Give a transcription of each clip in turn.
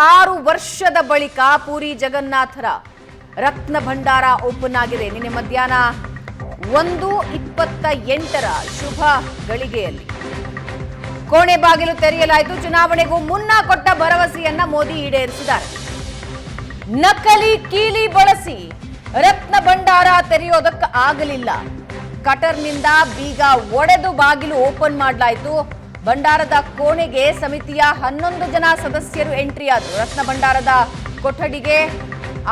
6 ವರ್ಷದ ಬಳಿಕ ಪೂರಿ ಜಗನ್ನಾಥರ ರತ್ನ ಭಂಡಾರ ಓಪನ್ ಆಗಿದೆ. ನಿನ್ನೆ ಮಧ್ಯಾಹ್ನ 1:28 ಶುಭ ಗಳಿಗೆಯಲ್ಲಿ ಕೋಣೆ ಬಾಗಿಲು ತೆರೆಯಲಾಯಿತು. ಚುನಾವಣೆಗೂ ಮುನ್ನ ಕೊಟ್ಟ ಭರವಸೆಯನ್ನ ಮೋದಿ ಈಡೇರಿಸಿದ್ದಾರೆ. ನಕಲಿ ಕೀಲಿ ಬಳಸಿ ರತ್ನ ಭಂಡಾರ ತೆರೆಯೋದಕ್ಕೆ ಆಗಲಿಲ್ಲ. ಕಟರ್ನಿಂದ ಬೀಗ ಒಡೆದು ಬಾಗಿಲು ಓಪನ್ ಮಾಡಲಾಯಿತು. ಭಂಡಾರದ ಕೋಣೆಗೆ ಸಮಿತಿಯ 11 ಜನ ಸದಸ್ಯರು ಎಂಟ್ರಿ ಆದರು. ರತ್ನ ಭಂಡಾರದ ಕೊಠಡಿಗೆ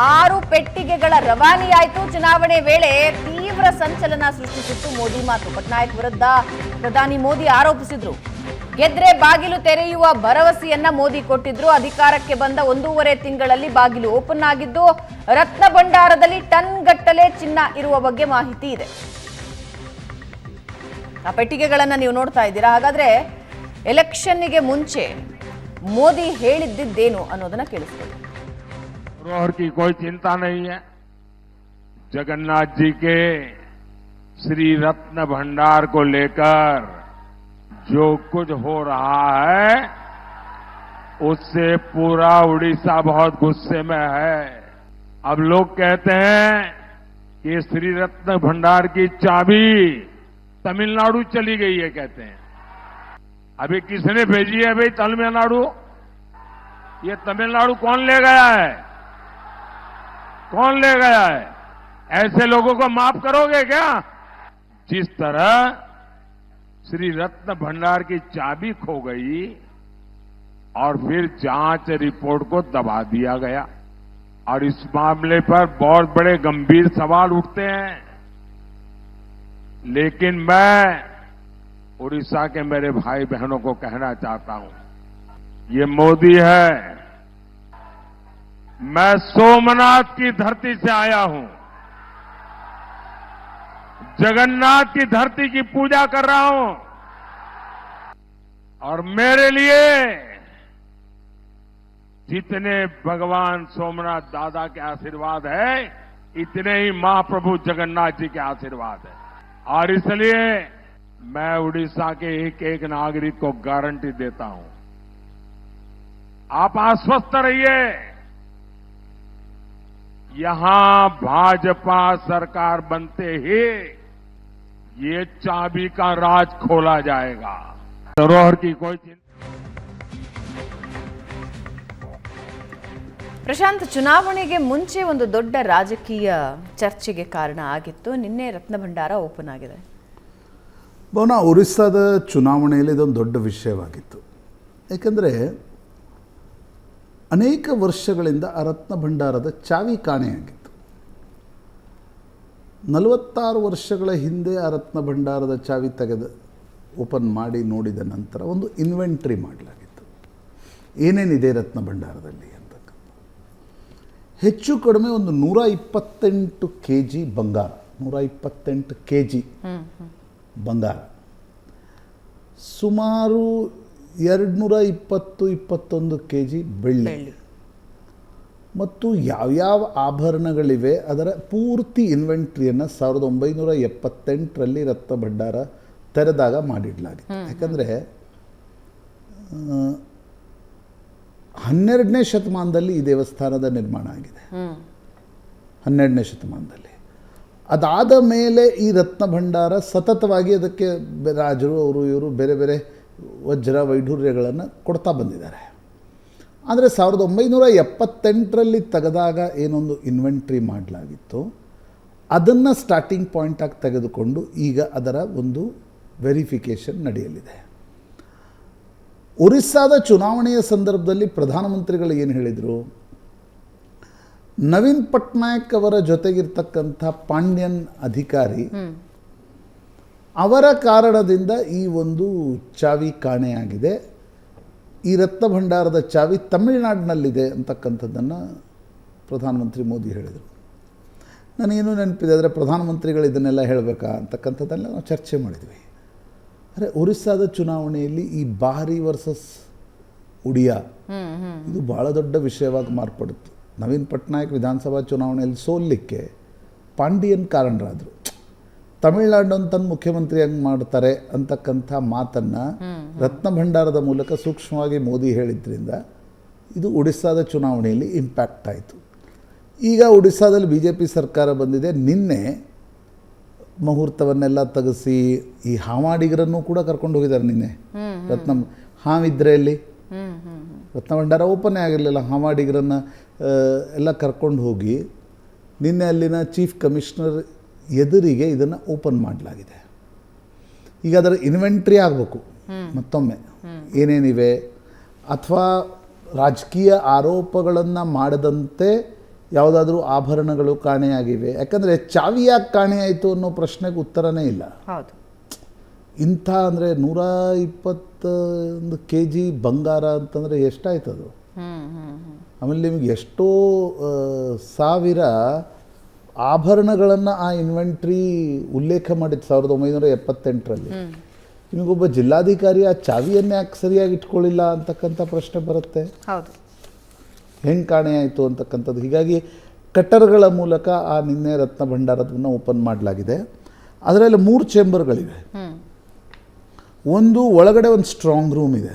6 ಪೆಟ್ಟಿಗೆಗಳ ರವಾನೆಯಾಯಿತು. ಚುನಾವಣೆ ವೇಳೆ ತೀವ್ರ ಸಂಚಲನ ಸೃಷ್ಟಿಸಿತ್ತು ಮೋದಿ ಮಾತು. ಪಟ್ನಾಯಕ್ ವಿರುದ್ಧ ಪ್ರಧಾನಿ ಮೋದಿ ಆರೋಪಿಸಿದ್ರು. ಗೆದ್ರೆ ಬಾಗಿಲು ತೆರೆಯುವ ಭರವಸೆಯನ್ನ ಮೋದಿ ಕೊಟ್ಟಿದ್ರು. ಅಧಿಕಾರಕ್ಕೆ ಬಂದ 1.5 ತಿಂಗಳಲ್ಲಿ ಬಾಗಿಲು ಓಪನ್ ಆಗಿದ್ದು, ರತ್ನ ಭಂಡಾರದಲ್ಲಿ ಟನ್ ಗಟ್ಟಲೆ ಚಿನ್ನ ಇರುವ ಬಗ್ಗೆ ಮಾಹಿತಿ ಇದೆ. ಆ ಪೆಟ್ಟಿಗೆಗಳನ್ನ ನೀವು ನೋಡ್ತಾ ಇದ್ದೀರಾ. ಹಾಗಾದ್ರೆ ಎಲೆಕ್ಷನ್ನಿಗೆ ಮುಂಚೆ ಮೋದಿ ಹೇಳಿದ್ದೇನು ಅನ್ನೋದನ್ನ ಕೇಳಿಸ್ಕೊಳ್ಳಿ. धरोहर की कोई चिंता नहीं है. जगन्नाथ जी के श्री रत्न भंडार को लेकर जो कुछ हो रहा है उससे पूरा उड़ीसा बहुत गुस्से में है. अब लोग कहते हैं कि श्री रत्न भंडार की चाबी तमिलनाडु चली गई है. कहते हैं अभी किसने भेजी है भाई तमिलनाडु? ये तमिलनाडु कौन ले गया है? कौन ले गया है? ऐसे लोगों को माफ करोगे क्या? जिस तरह श्री रत्न भंडार की चाबी खो गई और फिर जांच रिपोर्ट को दबा दिया गया और इस मामले पर बहुत बड़े गंभीर सवाल उठते हैं. लेकिन मैं उड़ीसा के मेरे भाई बहनों को कहना चाहता हूं, ये मोदी है. मैं सोमनाथ की धरती से आया हूं, जगन्नाथ की धरती की पूजा कर रहा हूं और मेरे लिए जितने भगवान सोमनाथ दादा के आशीर्वाद है इतने ही महाप्रभु जगन्नाथ जी के आशीर्वाद है. और इसलिए मैं उड़ीसा के एक एक नागरिक को गारंटी देता हूं, आप आश्वस्त रहिए. यहां भाजपा सरकार बनते ही ये चाबी का राज खोला जाएगा. धरोहर की कोई चिंता. ಪ್ರಶಾಂತ್, ಚುನಾವಣೆಗೆ ಮುಂಚೆ ಒಂದು ದೊಡ್ಡ ರಾಜಕೀಯ ಚರ್ಚೆಗೆ ಕಾರಣ ಆಗಿತ್ತು. ನಿನ್ನೆ ರತ್ನ ಭಂಡಾರ ಓಪನ್ ಆಗಿದೆ. ಭವನ, ಒರಿಸ್ಸಾದ ಚುನಾವಣೆಯಲ್ಲಿ ಇದೊಂದು ದೊಡ್ಡ ವಿಷಯವಾಗಿತ್ತು. ಏಕೆಂದರೆ ಅನೇಕ ವರ್ಷಗಳಿಂದ ಆ ರತ್ನ ಭಂಡಾರದ ಚಾವಿ ಕಾಣೆಯಾಗಿತ್ತು. 46 ವರ್ಷಗಳ ಹಿಂದೆ ಆ ರತ್ನ ಭಂಡಾರದ ಚಾವಿ ತೆಗೆದು ಓಪನ್ ಮಾಡಿ ನೋಡಿದ ನಂತರ ಒಂದು ಇನ್ವೆಂಟ್ರಿ ಮಾಡಲಾಗಿತ್ತು. ಏನೇನಿದೆ ರತ್ನ ಭಂಡಾರದಲ್ಲಿ ಅಂತಕ್ಕಂಥ. ಹೆಚ್ಚು ಕಡಿಮೆ ಒಂದು 128 kg ಬಂಗಾರ, 128 kg ಬಂಗಾರ, ಸುಮಾರು 220-21 kg ಬೆಳ್ಳಿ ಮತ್ತು ಯಾವ್ಯಾವ ಆಭರಣಗಳಿವೆ ಅದರ ಪೂರ್ತಿ ಇನ್ವೆಂಟ್ರಿಯನ್ನು 1978ರಲ್ಲಿ ರತ್ನ ಭಂಡಾರ ತೆರೆದಾಗ ಮಾಡಿಡಲಾಗಿತ್ತು. ಯಾಕಂದರೆ 12ನೇ ಶತಮಾನದಲ್ಲಿ ಈ ದೇವಸ್ಥಾನದ ನಿರ್ಮಾಣ ಆಗಿದೆ. 12ನೇ ಶತಮಾನದಲ್ಲಿ. ಅದಾದ ಮೇಲೆ ಈ ರತ್ನ ಭಂಡಾರ ಸತತವಾಗಿ ಅದಕ್ಕೆ ರಾಜರು ಅವರು ಇವರು ಬೇರೆ ಬೇರೆ ವಜ್ರ ವೈಢೂರ್ಯಗಳನ್ನು ಕೊಡ್ತಾ ಬಂದಿದ್ದಾರೆ. ಆದರೆ 1978ರಲ್ಲಿ ತೆಗೆದಾಗ ಏನೊಂದು ಇನ್ವೆಂಟ್ರಿ ಮಾಡಲಾಗಿತ್ತು ಅದನ್ನು ಸ್ಟಾರ್ಟಿಂಗ್ ಪಾಯಿಂಟಾಗಿ ತೆಗೆದುಕೊಂಡು ಈಗ ಅದರ ಒಂದು ವೆರಿಫಿಕೇಷನ್ ನಡೆಯಲಿದೆ. ಒರಿಸ್ಸಾದ ಚುನಾವಣೆಯ ಸಂದರ್ಭದಲ್ಲಿ ಪ್ರಧಾನಮಂತ್ರಿಗಳು ಏನು ಹೇಳಿದರು? ನವೀನ್ ಪಟ್ನಾಯಕ್ ಅವರ ಜೊತೆಗಿರ್ತಕ್ಕಂಥ ಪಾಂಡ್ಯನ್ ಅಧಿಕಾರಿ ಅವರ ಕಾರಣದಿಂದ ಈ ಒಂದು ಚಾವಿ ಕಾಣೆಯಾಗಿದೆ. ಈ ರತ್ನ ಭಂಡಾರದ ಚಾವಿ ತಮಿಳುನಾಡಿನಲ್ಲಿದೆ ಅಂತಕ್ಕಂಥದ್ದನ್ನು ಪ್ರಧಾನಮಂತ್ರಿ ಮೋದಿ ಹೇಳಿದರು. ನನಗೇನು ನೆನಪಿದೆ, ಆದರೆ ಪ್ರಧಾನಮಂತ್ರಿಗಳು ಇದನ್ನೆಲ್ಲ ಹೇಳಬೇಕಾ ಅಂತಕ್ಕಂಥದ್ದೆಲ್ಲ ನಾವು ಚರ್ಚೆ ಮಾಡಿದ್ವಿ. ಅಂದರೆ ಒರಿಸ್ಸಾದ ಚುನಾವಣೆಯಲ್ಲಿ ಈ ಬಾರಿ ವರ್ಸಸ್ ಉಡಿಯಾ ಇದು ಭಾಳ ದೊಡ್ಡ ವಿಷಯವಾಗಿ ಮಾರ್ಪಡಿತು. ನವೀನ್ ಪಟ್ನಾಯಕ್ ವಿಧಾನಸಭಾ ಚುನಾವಣೆಯಲ್ಲಿ ಸೋಲಿಕ್ಕೆ ಪಾಂಡಿಯನ್ ಕಾರಣರಾದರು. ತಮಿಳುನಾಡನ್ನು ತನ್ನ ಮುಖ್ಯಮಂತ್ರಿಯಾಗಿ ಮಾಡ್ತಾರೆ ಅಂತಕ್ಕಂಥ ಮಾತನ್ನು ರತ್ನ ಭಂಡಾರದ ಮೂಲಕ ಸೂಕ್ಷ್ಮವಾಗಿ ಮೋದಿ ಹೇಳಿದ್ರಿಂದ ಇದು ಒಡಿಸ್ಸಾದ ಚುನಾವಣೆಯಲ್ಲಿ ಇಂಪ್ಯಾಕ್ಟ್ ಆಯಿತು. ಈಗ ಒಡಿಸ್ಸಾದಲ್ಲಿ ಬಿ ಜೆ ಪಿ ಸರ್ಕಾರ ಬಂದಿದೆ. ನಿನ್ನೆ ಮುಹೂರ್ತವನ್ನೆಲ್ಲ ತೆಗೆಸಿ ಈ ಹಾವಾಡಿಗರನ್ನು ಕೂಡ ಕರ್ಕೊಂಡು ಹೋಗಿದ್ದಾರೆ. ನಿನ್ನೆ ಹಾವಿದ್ರೆ ಅಲ್ಲಿ ರತ್ನ ಭಂಡಾರ ಓಪನ್ನೇ ಆಗಿರಲಿಲ್ಲ. ಹಾವಾಡಿಗರನ್ನು ಎಲ್ಲ ಕರ್ಕೊಂಡು ಹೋಗಿ ನಿನ್ನೆ ಅಲ್ಲಿನ ಚೀಫ್ ಕಮಿಷನರ್ ಎದುರಿಗೆ ಇದನ್ನು ಓಪನ್ ಮಾಡಲಾಗಿದೆ. ಈಗ ಅದರ ಇನ್ವೆಂಟ್ರಿ ಆಗಬೇಕು ಮತ್ತೊಮ್ಮೆ ಏನೇನಿವೆ, ಅಥವಾ ರಾಜಕೀಯ ಆರೋಪಗಳನ್ನು ಮಾಡದಂತೆ ಯಾವುದಾದ್ರೂ ಆಭರಣಗಳು ಕಾಣೆಯಾಗಿವೆ. ಯಾಕಂದರೆ ಚಾವಿ ಯಾಕೆ ಕಾಣೆಯಾಯಿತು ಅನ್ನೋ ಪ್ರಶ್ನೆಗೆ ಉತ್ತರನೇ ಇಲ್ಲ. ಹೌದು, ಇಂಥ ಅಂದರೆ 121 kg ಬಂಗಾರ ಅಂತಂದರೆ ಎಷ್ಟಾಯ್ತದು. ಆಮೇಲೆ ನಿಮಗೆ ಎಷ್ಟೋ ಸಾವಿರ ಆಭರಣಗಳನ್ನು ಆ ಇನ್ವೆಂಟ್ರಿ ಉಲ್ಲೇಖ ಮಾಡಿತ್ತು 1978ರಲ್ಲಿ. ನಿಮಗೊಬ್ಬ ಜಿಲ್ಲಾಧಿಕಾರಿ ಆ ಚಾವಿಯನ್ನೇ ಯಾಕೆ ಸರಿಯಾಗಿ ಇಟ್ಕೊಳ್ಳಿಲ್ಲ ಅಂತಕ್ಕಂಥ ಪ್ರಶ್ನೆ ಬರುತ್ತೆ. ಹೌದು, ಹೆಂಗೆ ಕಾಣೆಯಾಯಿತು ಅಂತಕ್ಕಂಥದ್ದು. ಹೀಗಾಗಿ ಕಟ್ಟರ್ಗಳ ಮೂಲಕ ಆ ನಿನ್ನೆ ರತ್ನ ಭಂಡಾರವನ್ನು ಓಪನ್ ಮಾಡಲಾಗಿದೆ. ಅದರಲ್ಲಿ 3 ಚೇಂಬರ್ಗಳಿವೆ. ಒಂದು ಒಳಗಡೆ ಒಂದು ಸ್ಟ್ರಾಂಗ್ ರೂಮ್ ಇದೆ,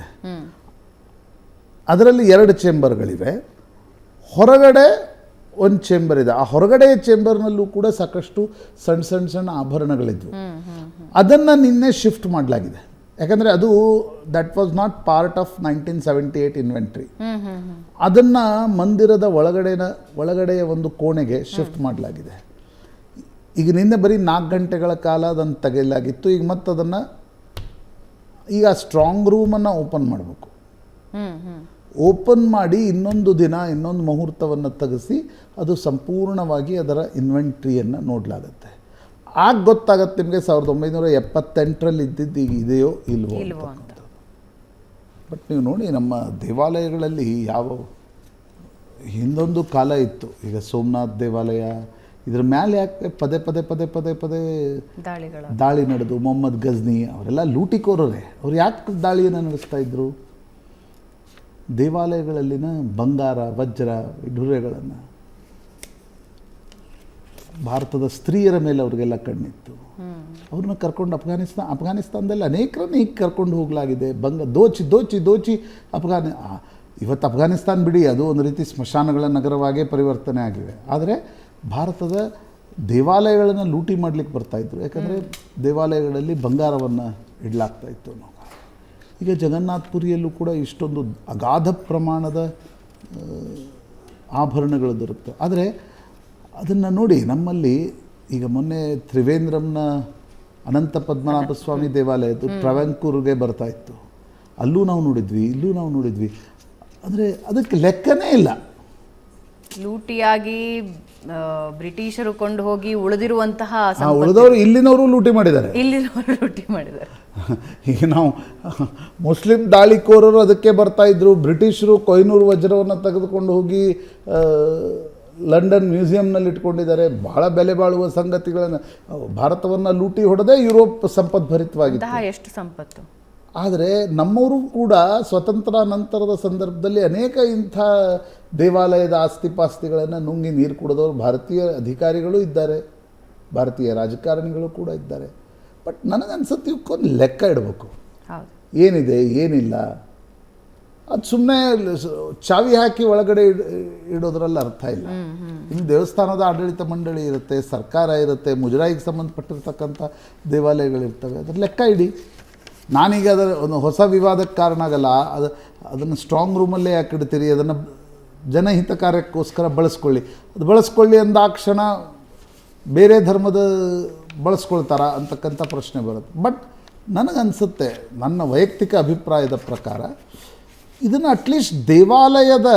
ಅದರಲ್ಲಿ 2 ಚೇಂಬರ್ಗಳಿವೆ. ಹೊರಗಡೆ ಒಂದು ಚೇಂಬರ್ ಇದೆ. ಆ ಹೊರಗಡೆಯ ಚೇಂಬರ್ನಲ್ಲೂ ಕೂಡ ಸಾಕಷ್ಟು ಸಣ್ಣ ಆಭರಣಗಳಿದ್ವು. ಅದನ್ನು ನಿನ್ನೆ ಶಿಫ್ಟ್ ಮಾಡಲಾಗಿದೆ. ಯಾಕಂದರೆ ಅದು that was not part of 1978 inventory. ಅದನ್ನು ಮಂದಿರದ ಒಳಗಡೆಯ ಒಂದು ಕೋಣೆಗೆ ಶಿಫ್ಟ್ ಮಾಡಲಾಗಿದೆ. ಈಗ ನಿನ್ನೆ ಬರೀ 4 ಗಂಟೆಗಳ ಕಾಲ ಅದನ್ನು ತೆಗೆಯಲಾಗಿತ್ತು. ಈಗ ಮತ್ತೆ ಅದನ್ನು ಈಗ ಸ್ಟ್ರಾಂಗ್ ರೂಮನ್ನು ಓಪನ್ ಮಾಡಬೇಕು. ಓಪನ್ ಮಾಡಿ ಇನ್ನೊಂದು ಮುಹೂರ್ತವನ್ನು ತೆಗೆಸಿ ಅದು ಸಂಪೂರ್ಣವಾಗಿ ಅದರ ಇನ್ವೆಂಟ್ರಿಯನ್ನು ನೋಡಲಾಗತ್ತೆ. ಆಗ ಗೊತ್ತಾಗತ್ತೆ ನಿಮಗೆ 1978ರಲ್ಲಿ ಇದ್ದಿದ್ದು ಈಗ ಇದೆಯೋ ಇಲ್ವೋ ಅಂತ. ಬಟ್ ನೀವು ನೋಡಿ, ನಮ್ಮ ದೇವಾಲಯಗಳಲ್ಲಿ ಹಿಂದೊಂದು ಕಾಲ ಇತ್ತು. ಈಗ ಸೋಮನಾಥ್ ದೇವಾಲಯ, ಇದ್ರ ಮೇಲೆ ಯಾಕೆ ಪದೇ ದಾಳಿ ನಡೆದು ಮೊಹಮ್ಮದ್ ಗಜ್ನಿ ಅವರೆಲ್ಲ ಲೂಟಿಕೋರರೇ. ಅವ್ರು ಯಾಕೆ ದಾಳಿಯನ್ನು ನಡೆಸ್ತಾ ಇದ್ರು? ದೇವಾಲಯಗಳಲ್ಲಿನ ಬಂಗಾರ, ವಜ್ರ, ವಿಢೂರೆಗಳನ್ನು, ಭಾರತದ ಸ್ತ್ರೀಯರ ಮೇಲೆ ಅವ್ರಿಗೆಲ್ಲ ಕಣ್ಣಿತ್ತು. ಅವ್ರನ್ನ ಕರ್ಕೊಂಡು ಅಫ್ಘಾನಿಸ್ತಾನದಲ್ಲಿ ಅನೇಕರನ್ನ ಈಗ ಕರ್ಕೊಂಡು ಹೋಗಲಾಗಿದೆ. ದೋಚಿ ಇವತ್ತು ಅಫ್ಘಾನಿಸ್ತಾನ ಬಿಡಿ, ಅದು ಒಂದು ರೀತಿ ಸ್ಮಶಾನಗಳ ನಗರವಾಗೇ ಪರಿವರ್ತನೆ ಆಗಿವೆ. ಆದರೆ ಭಾರತದ ದೇವಾಲಯಗಳನ್ನು ಲೂಟಿ ಮಾಡಲಿಕ್ಕೆ ಬರ್ತಾಯಿದ್ರು. ಯಾಕಂದರೆ ದೇವಾಲಯಗಳಲ್ಲಿ ಬಂಗಾರವನ್ನು ಇಡಲಾಗ್ತಾಯಿತ್ತು ನಾವು. ಈಗ ಜಗನ್ನಾಥಪುರಿಯಲ್ಲೂ ಕೂಡ ಇಷ್ಟೊಂದು ಅಗಾಧ ಪ್ರಮಾಣದ ಆಭರಣಗಳು ದೊರಕುತ್ತೆ. ಆದರೆ ಅದನ್ನು ನೋಡಿ, ನಮ್ಮಲ್ಲಿ ಈಗ ಮೊನ್ನೆ ತ್ರಿವೇಂದ್ರಂನ ಅನಂತ ಪದ್ಮನಾಭ ಸ್ವಾಮಿ ದೇವಾಲಯದ್ದು ಟ್ರಾವೆಂಕೂರ್ಗೆ ಬರ್ತಾಯಿತ್ತು. ಅಲ್ಲೂ ನಾವು ನೋಡಿದ್ವಿ, ಇಲ್ಲೂ ನಾವು ನೋಡಿದ್ವಿ. ಅಂದರೆ ಅದಕ್ಕೆ ಲೆಕ್ಕನೇ ಇಲ್ಲ. ಲೂಟಿಯಾಗಿ ಬ್ರಿಟಿಷರು ಕೊಂಡು ಹೋಗಿ ಉಳಿದಿರುವಂತಹ ಉಳಿದವರು ಇಲ್ಲಿನವರು ಲೂಟಿ ಮಾಡಿದ್ದಾರೆ. ಈಗ ನಾವು ಮುಸ್ಲಿಂ ದಾಳಿಕೋರರು ಅದಕ್ಕೆ ಬರ್ತಾಯಿದ್ರು. ಬ್ರಿಟಿಷರು ಕೊಹಿನೂರು ವಜ್ರವನ್ನು ತೆಗೆದುಕೊಂಡು ಹೋಗಿ ಲಂಡನ್ ಮ್ಯೂಸಿಯಂನಲ್ಲಿ ಇಟ್ಕೊಂಡಿದ್ದಾರೆ. ಬಹಳ ಬೆಲೆ ಬಾಳುವ ಸಂಗತಿಗಳನ್ನು, ಭಾರತವನ್ನು ಲೂಟಿ ಹೊಡೆದೇ ಯುರೋಪ್ ಸಂಪದ್ಭರಿತವಾಗಿತ್ತು. ಎಷ್ಟು ಸಂಪತ್ತು. ಆದರೆ ನಮ್ಮವರು ಕೂಡ ಸ್ವತಂತ್ರ ನಂತರದ ಸಂದರ್ಭದಲ್ಲಿ ಅನೇಕ ಇಂಥ ದೇವಾಲಯದ ಆಸ್ತಿಪಾಸ್ತಿಗಳನ್ನು ನುಂಗಿ ನೀರು ಕುಡಿದವರು ಭಾರತೀಯ ಅಧಿಕಾರಿಗಳು ಇದ್ದಾರೆ, ಭಾರತೀಯ ರಾಜಕಾರಣಿಗಳು ಕೂಡ ಇದ್ದಾರೆ. ಬಟ್ ನನಗನ್ಸುತ್ತೆ ಇವಕ್ಕೊಂದು ಲೆಕ್ಕ ಇಡಬೇಕು. ಏನಿದೆ ಏನಿಲ್ಲ, ಅದು ಸುಮ್ಮನೆ ಚಾವಿ ಹಾಕಿ ಒಳಗಡೆ ಇಡೋದ್ರಲ್ಲಿ ಅರ್ಥ ಇಲ್ಲ. ಇನ್ನು ದೇವಸ್ಥಾನದ ಆಡಳಿತ ಮಂಡಳಿ ಇರುತ್ತೆ, ಸರ್ಕಾರ ಇರುತ್ತೆ, ಮುಜರಾಯಿಗೆ ಸಂಬಂಧಪಟ್ಟಿರ್ತಕ್ಕಂಥ ದೇವಾಲಯಗಳಿರ್ತವೆ. ಅದರ ಲೆಕ್ಕ ಇಡಿ. ನಾನೀಗ ಅದರ ಒಂದು ಹೊಸ ವಿವಾದಕ್ಕೆ ಕಾರಣ ಆಗಲ್ಲ. ಅದನ್ನು ಸ್ಟ್ರಾಂಗ್ ರೂಮಲ್ಲೇ ಯಾಕೆ ಇಡ್ತೀರಿ? ಅದನ್ನು ಜನಹಿತ ಕಾರ್ಯಕ್ಕೋಸ್ಕರ ಬಳಸ್ಕೊಳ್ಳಿ ಅಂದಾಕ್ಷಣ ಬೇರೆ ಧರ್ಮದ ಬಳಸ್ಕೊಳ್ತಾರಾ ಅಂತಕ್ಕಂಥ ಪ್ರಶ್ನೆ ಬರುತ್ತೆ. ಬಟ್ ನನಗನ್ಸುತ್ತೆ, ನನ್ನ ವೈಯಕ್ತಿಕ ಅಭಿಪ್ರಾಯದ ಪ್ರಕಾರ, ಇದನ್ನು ಅಟ್ಲೀಸ್ಟ್ ದೇವಾಲಯದ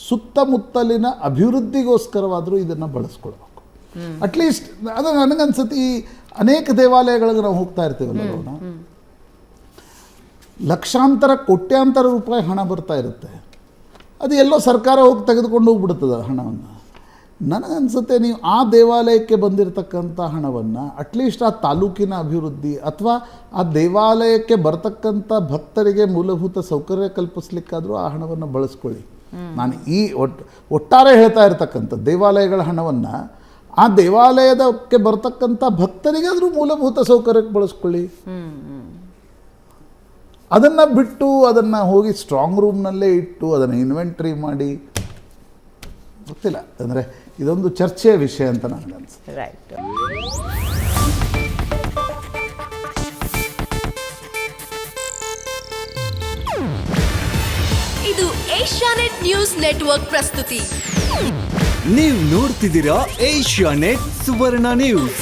ಸುತ್ತಮುತ್ತಲಿನ ಅಭಿವೃದ್ಧಿಗೋಸ್ಕರವಾದರೂ ಇದನ್ನು ಬಳಸ್ಕೊಳ್ಬೇಕು. ಅಟ್ಲೀಸ್ಟ್ ಅದು ನನಗನ್ಸುತ್ತೆ. ಈ ಅನೇಕ ದೇವಾಲಯಗಳಿಗೆ ನಾವು ಹೋಗ್ತಾ ಇರ್ತೀವಲ್ಲ, ನಾವು ಲಕ್ಷಾಂತರ ಕೋಟ್ಯಾಂತರ ರೂಪಾಯಿ ಹಣ ಬರ್ತಾ ಇರುತ್ತೆ. ಅದು ಎಲ್ಲೋ ಸರ್ಕಾರ ಹೋಗಿ ತೆಗೆದುಕೊಂಡು ಹೋಗ್ಬಿಡ್ತದೆ ಹಣವನ್ನು. ನನಗನ್ಸುತ್ತೆ ನೀವು ಆ ದೇವಾಲಯಕ್ಕೆ ಬಂದಿರತಕ್ಕಂಥ ಹಣವನ್ನು ಅಟ್ಲೀಸ್ಟ್ ಆ ತಾಲೂಕಿನ ಅಭಿವೃದ್ಧಿ ಅಥವಾ ಆ ದೇವಾಲಯಕ್ಕೆ ಬರ್ತಕ್ಕಂಥ ಭಕ್ತರಿಗೆ ಮೂಲಭೂತ ಸೌಕರ್ಯ ಕಲ್ಪಿಸ್ಲಿಕ್ಕಾದರೂ ಆ ಹಣವನ್ನು ಬಳಸ್ಕೊಳ್ಳಿ. ನಾನು ಈ ಒಟ್ಟಾರೆ ಹೇಳ್ತಾ ಇರ್ತಕ್ಕಂಥ ದೇವಾಲಯಗಳ ಹಣವನ್ನು ಆ ದೇವಾಲಯದಕ್ಕೆ ಬರ್ತಕ್ಕಂಥ ಭಕ್ತರಿಗಾದರೂ ಮೂಲಭೂತ ಸೌಕರ್ಯಕ್ಕೆ ಬಳಸ್ಕೊಳ್ಳಿ. ಅದನ್ನು ಬಿಟ್ಟು ಅದನ್ನು ಹೋಗಿ ಸ್ಟ್ರಾಂಗ್ ರೂಮ್ನಲ್ಲೇ ಇಟ್ಟು ಅದನ್ನು ಇನ್ವೆಂಟ್ರಿ ಮಾಡಿ ಗೊತ್ತಿಲ್ಲ. ಅಂದರೆ ಇದೊಂದು ಚರ್ಚೆಯ ವಿಷಯ ಅಂತ ನನಗನ್ಸುತ್ತೆ. ರೈಟ್. ಇದು ಏಷ್ಯಾನೆಟ್ ನ್ಯೂಸ್ ನೆಟ್ವರ್ಕ್ ಪ್ರಸ್ತುತಿ. ನೀವು ನೋಡ್ತಿದ್ದೀರಾ ಏಷ್ಯಾನೆಟ್ ಸುವರ್ಣ ನ್ಯೂಸ್.